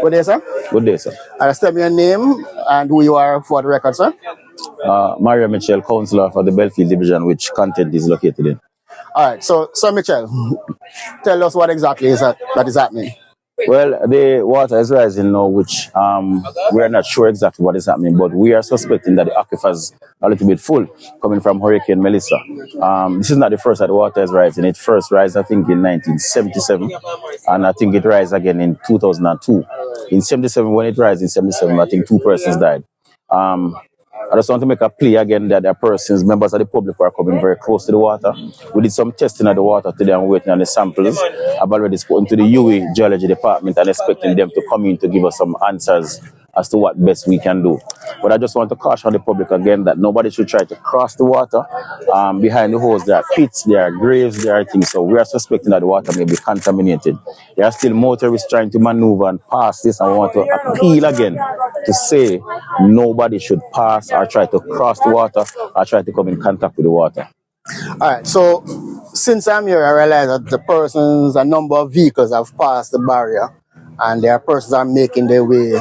Good day, sir. Good day, sir. Tell me your name and who you are for the record, sir. Maria Mitchell, councilor for the Bellfield division, which content is located in. All right, so Mitchell, tell us what exactly is that is happening. Well, the water is rising now, which we are not sure exactly what is happening, but we are suspecting that the aquifers are a little bit full coming from Hurricane Melissa. This is not the first that the water is rising. It first rose, I think, in 1977, and I think it rose again in 2002. In 77, when it rose in 77, I think 2 persons died. I just want to make a plea again that there are persons, members of the public, who are coming very close to the water. We did some testing of the water today and waiting on the samples. I've already spoken to the UE Geology Department and expecting them to come in to give us some answers as to what best we can do. But I just want to caution the public again that nobody should try to cross the water. Behind the hose, there are pits, there are graves, there are things. So we are suspecting that the water may be contaminated. There are still motorists trying to maneuver and pass this, and I want to appeal again to say nobody should pass or try to cross the water or try to come in contact with the water. All right, so since I'm here, I realize that a number of vehicles have passed the barrier, and there are persons are making their way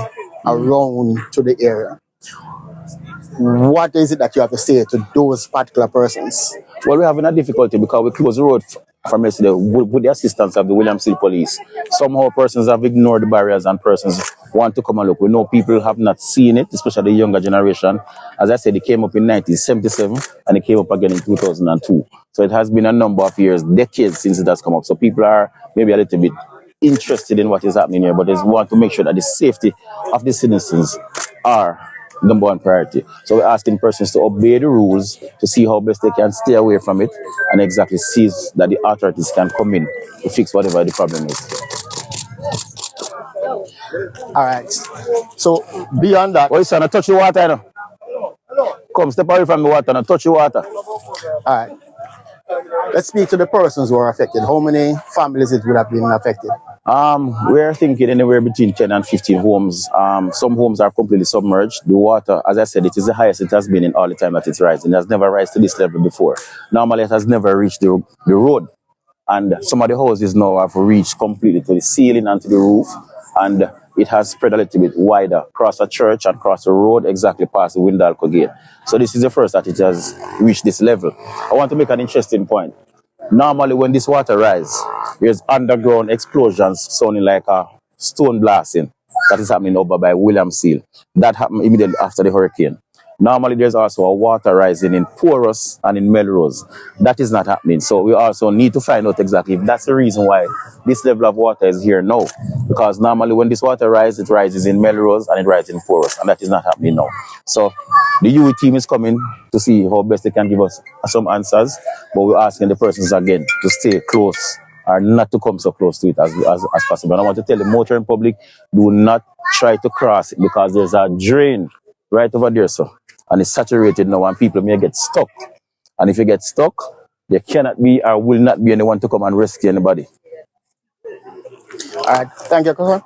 around to the area. What is it that you have to say to those particular persons? Well, we're having a difficulty because we closed the road from yesterday with the assistance of the Williamsville police. Somehow persons have ignored the barriers and persons want to come and look. We know people have not seen it, especially the younger generation. As I said, it came up in 1977 and it came up again in 2002. So it has been a number of years, decades since it has come up. So people are maybe a little bit interested in what is happening here, but they want to make sure that the safety of the citizens are number one priority. So we're asking persons to obey the rules to see how best they can stay away from it and exactly see that the authorities can come in to fix whatever the problem is. All right. So beyond that, oh, son, touch the water, you know. Come, step away from the water and touch the water. All right. Let's speak to the persons who are affected. How many families it would have been affected? We're thinking anywhere between 10 and 15 homes. Some homes are completely submerged. The water, as I said, it is the highest it has been in all the time that it's rising. It has never risen to this level before. Normally, it has never reached the road. And some of the houses now have reached completely to the ceiling and to the roof. And it has spread a little bit wider across a church and across the road, exactly past the Windalco Gate. So this is the first that it has reached this level. I want to make an interesting point. Normally, when this water rises, there's underground explosions sounding like a stone blasting. That is happening over by Williamsville. That happened immediately after the hurricane. Normally, there's also a water rising in Porous and in Melrose. That is not happening. So we also need to find out exactly if that's the reason why this level of water is here now. Because normally when this water rises, it rises in Melrose and it rises in Porous. And that is not happening now. So the UE team is coming to see how best they can give us some answers. But we're asking the persons again to stay close or not to come so close to it as possible. And I want to tell the motoring public, do not try to cross it because there's a drain right over there, sir. And it's saturated now and people may get stuck. And if you get stuck, there cannot be or will not be anyone to come and rescue anybody. All right. Thank you, councilor.